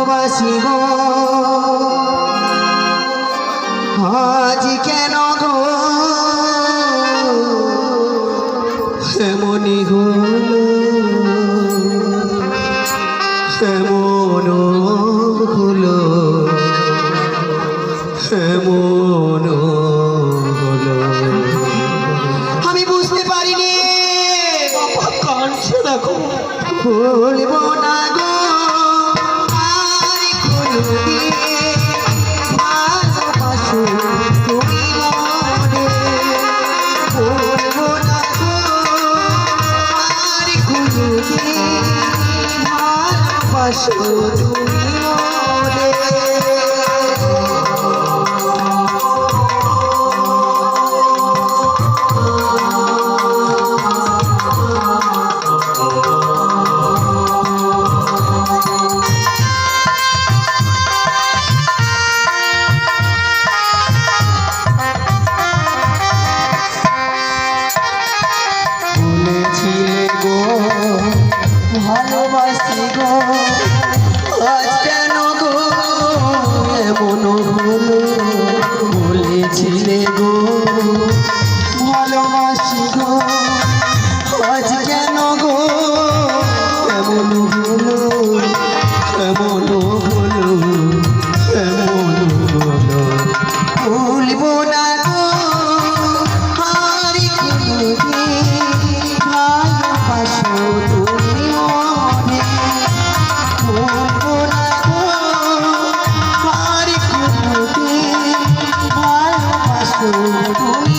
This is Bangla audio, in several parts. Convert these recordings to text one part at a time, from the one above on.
ভালোবাসি গো আজ কেন গো এমনই হলো এমন হলো এমন হলো আমি বুঝতে পারিনি কাঁদছে দেখো বলবো না গো আর কোনোদিন ভালোবাসো তুমি মনে বলবো না গো আর কোনোদিন ভালোবাসো তুমি মনে ভালোবাসি গো আজ কেন গো এমন হলো বলেছিলে গো ভালোবাসি গো আজ কেন গো এমন হলো এমন হলো এমন হলো ভুলবো না গো আর কোনোদিন ভালোবাসো তুমি মনে ভুলবো না গো আর কোনোদিন ভালোবাসো তুমি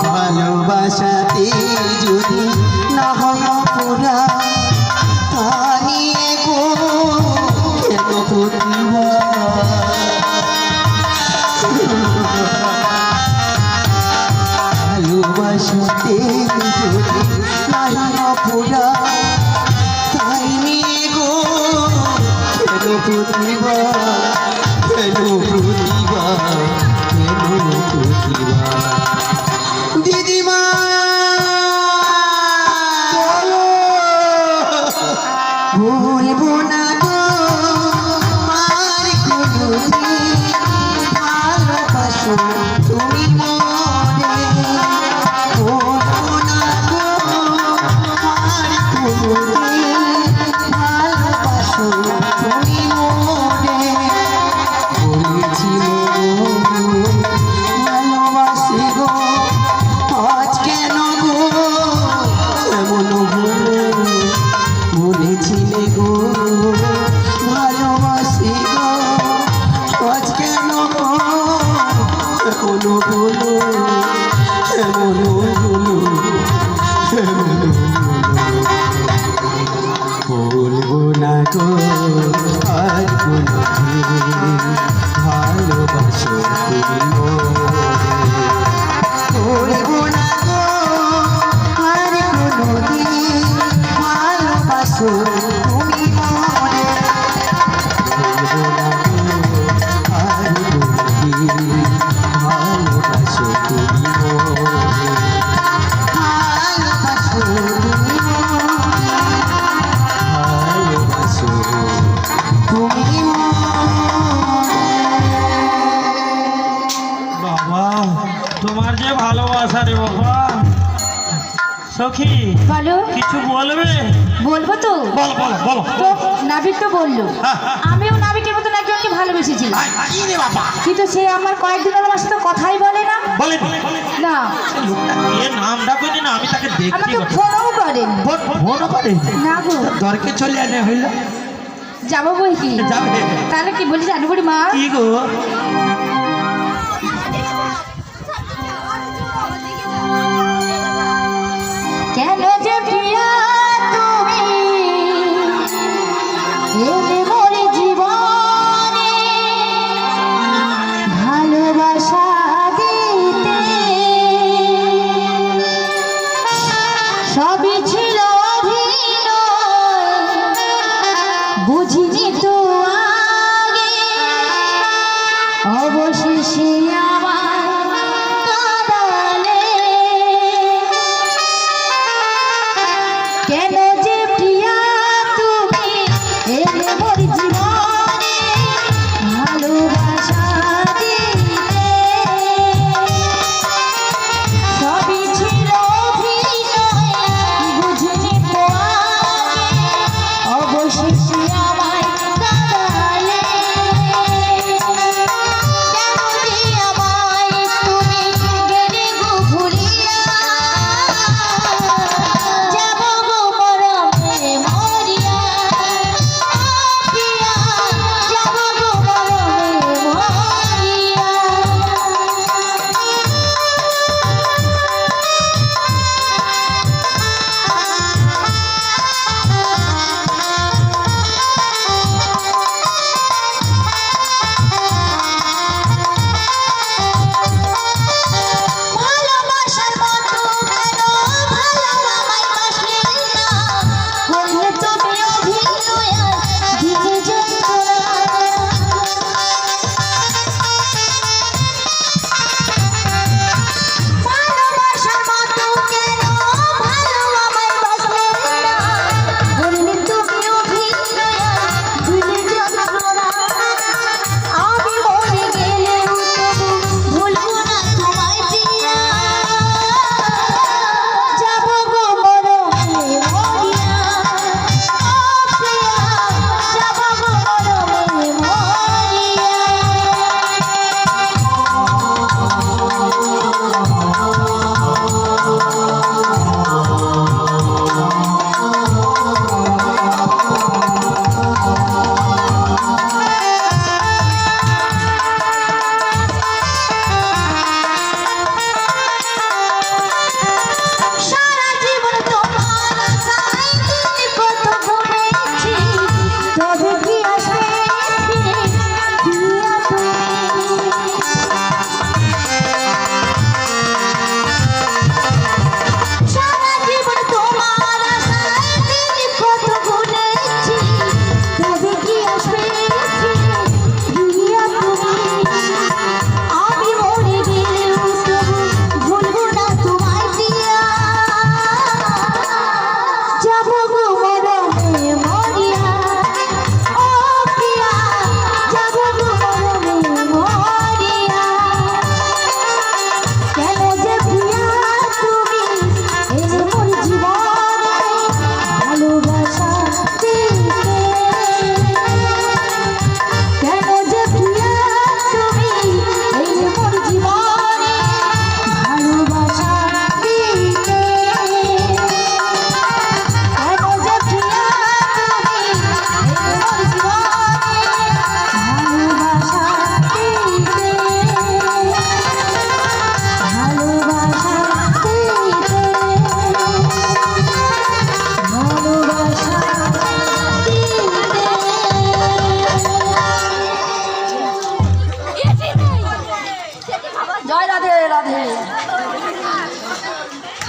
ভালোবাসাতে যদি না হয় পুরা তা নিয়ে গো কেন প্রতিভা ভালোবাসাতে যদি না হয় পুরা তাই নিয়ে গো কেন প্রতিভা কেন প্রতিভা কেন প্রতিভা দিদিমা ভুলবো না গো আর কোনোদিন ভালোবাসো তুমি মনে ভুলবো না গো আর কোনোদিন ভালোবাসো তুমি মনে বলেছিলে ভালোবাসি গো আজ কেন গো এমন হলো বলেছিলে গো ভালোবাসি গো আজ কেন গো এমন হলো এমন হলো এমন বলবো না গো আর কোনোদিন ভালোবাসো তুমি বলবো না গো আর কোনোদিন ভালোবাসো তুমি মনে বলবো না গো আর কোনোদিন ভালোবাসো তুমি মনে ভালোবাসো তুমি ভালোবাসো তুমি বাবা তোমার যে ভালোবাসা রে বাবা সখী বলো কিছু বলবে বলবো তো বল বল বল তো নাবিক তো বললো আমিও নাবিকের মতন একজনকে ভালোবেসেছি কিন্তু সে আমার কয়েকদিন হলো আমার সাথে কথাই বলে না বলে না লোকটা এর নামটা কই না আমি তাকে দেখছি আমাকে ফোনও করেন ফোনও করে না গো দরকে চলে আনে হইল যাবো বই কি যাবে তাহলে কি বলি জানো বুড়ি মা কি গো কেন যে প্রিয়া তুমি এলে মোর জীবনে ভালোবাসা দিতে সবই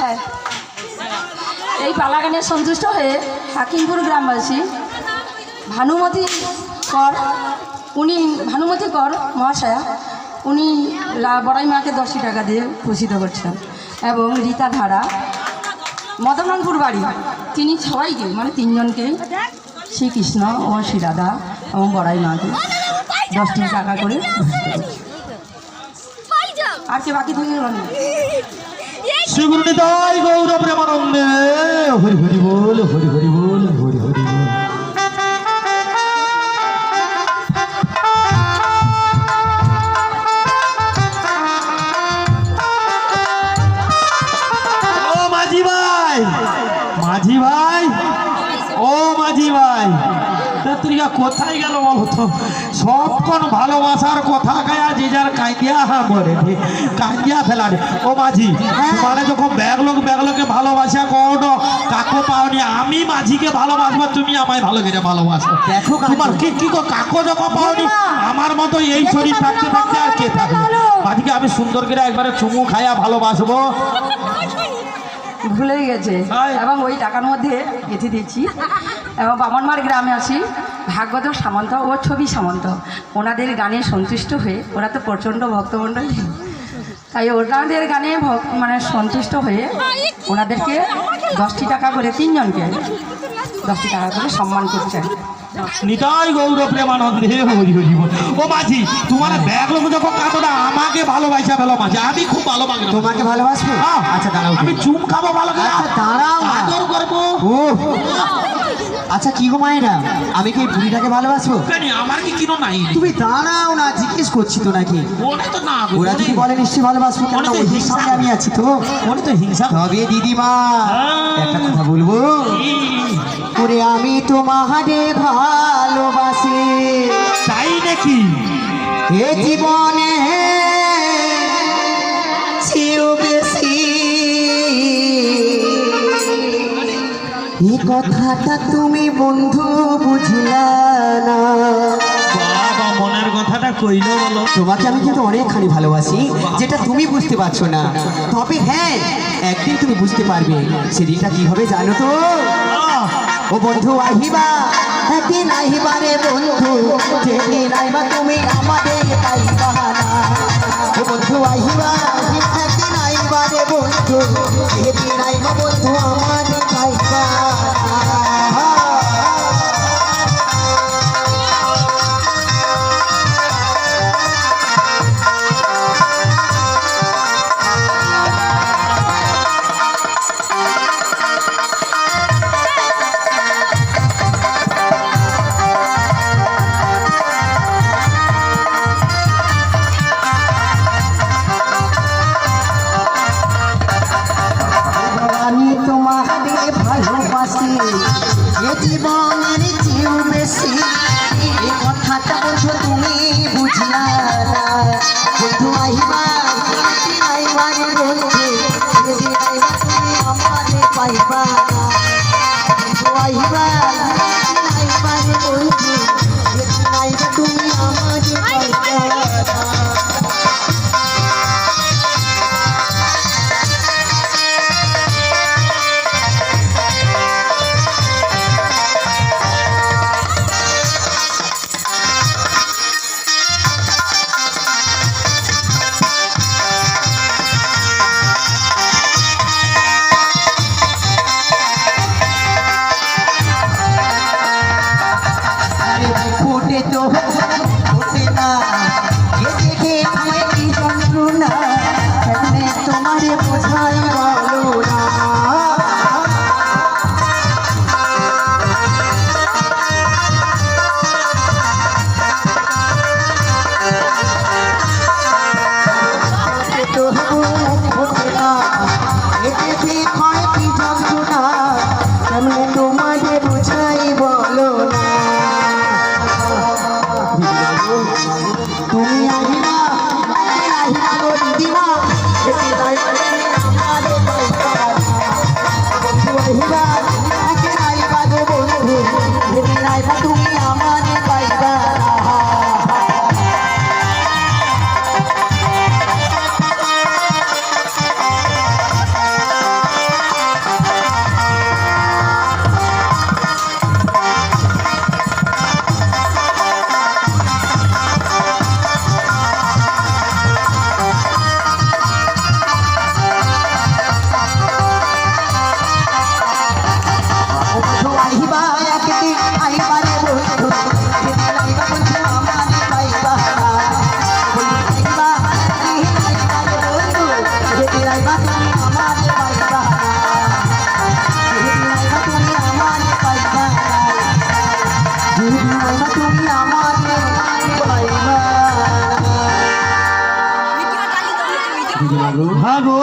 হ্যাঁ, এই পালাগানে সন্তুষ্ট হয়ে হাকিমপুর গ্রামবাসী ভানুমতি কর ভানুমতি কর মহাশয়া উনি বড়াই মাকে 10 টাকা দিয়ে ভূষিত করছেন এবং রীতা ধারা মদনপুর বাড়ি তিনি সবাইকে মানে 3 জনকে শ্রীকৃষ্ণ ও শ্রীরাধা এবং বড়াই মাকে 10টি টাকা করে ভূষিত করছে। আর কে বাকি থেকে বলেন শ্রীগুরু নিতাই গৌর প্রেমানন্দে হরি হরি বল হরি হরি বল হরি হরি বল। ও মাঝি ভাই, মাঝি ভাই, ও মাঝি ভাই, তুইয়া কোথায় গেল বলো তো? সবক্ষণ ভালোবাসার কথা গায়া যে যার কাঁদিয়া করে কাঁদিয়া ফেলা রে। ও মাঝি মানে যখন ব্যাগলোকে ভালোবাসা করো কাকু পাওনি, আমি মাঝিকে ভালোবাসবো, তুমি আমায় ভালো করে ভালোবাসো। দেখো তোমার কি কি কাকু যখন পাওনি আমার মতো এই শরীর থাকতে থাকতে আর কে থাকবে? মাঝিকে আমি সুন্দর করে একবারে চুমু খাইয়া ভালোবাসবো। ভুলে গেছে এবং ওই টাকার মধ্যে গেঁথে দিয়েছি এবং বামনমার গ্রামে আসি ভাগবত সামন্ত ও ছবি সামন্ত ওনাদের গানে সন্তুষ্ট হয়ে ওরা তো প্রচণ্ড ভক্তমণ্ডলী তাই ওনাদের গানে মানে সন্তুষ্ট হয়ে ওনাদেরকে 10টি টাকা করে 3 জনকে 10টি টাকা করে সম্মান করছেন। নিতাই গৌর প্রেমানন্দে হরি হরি বল। ও মাঝি তোমার ব্যাগলোক যখন কাটোটা আমাকে ভালোবাসা ফেলো মাঝি, আমি খুব ভালোবাসি তোমাকে ভালোবাসবো। আচ্ছা দাঁড়াও, আমি চুম খাবো ভালো করে, আচ্ছা দাঁড়াও না। আদর করবো। ও আচ্ছা কি গো মায়েরা, আমি কি এই বুড়িটাকে ভালোবাসবো? কেন আমার কি কিনো নাই? তুমি দাঁড়াও না, জিজ্ঞেস করছি তো নাকি। ওটা তো না গো, ওরা যদি বলে নিশ্চয়ই ভালোবাসবো, কেন ওটা তো ওদের হিংসা। সঙ্গে আমি আছি তো। ওটা তো হিংসা। তবে দিদিমা একটা কথা বলবো, ওরে আমি তোমারে ভালোবাসি তাই নাকি? এ জীবনে চেয়েও বেশি, এই কথাটা তুমি বন্ধু বুঝলা না। বাবা মনের কথাটা কইলো বলো। তোমাকে আমি কিন্তু অনেকখানি ভালোবাসি, যেটা তুমি বুঝতে পারছো না। তবে হ্যাঁ, একদিন তুমি বুঝতে পারবে। সেদিনটা কি হবে জানো তো? ও বন্ধু আহিবা, একদিন আহিবা রে বন্ধু, যেদিন আইবা তুমি আমাদের পাইবা না। ও বন্ধু আহিবা, একদিন আইবা রে বন্ধু, যেদিন আইবা বন্ধু আমাদের পাইবা না। আমি তোমাকে ভালোবাসি দিদিমা গো, হ্যাঁ গো,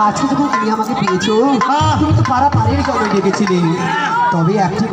আজকে যখন তুমি আমাকে পেয়েছো, হ্যাঁ। তুমি তো পাড়া পাড়ের জন্য ডেকেছিলে, তবে একটি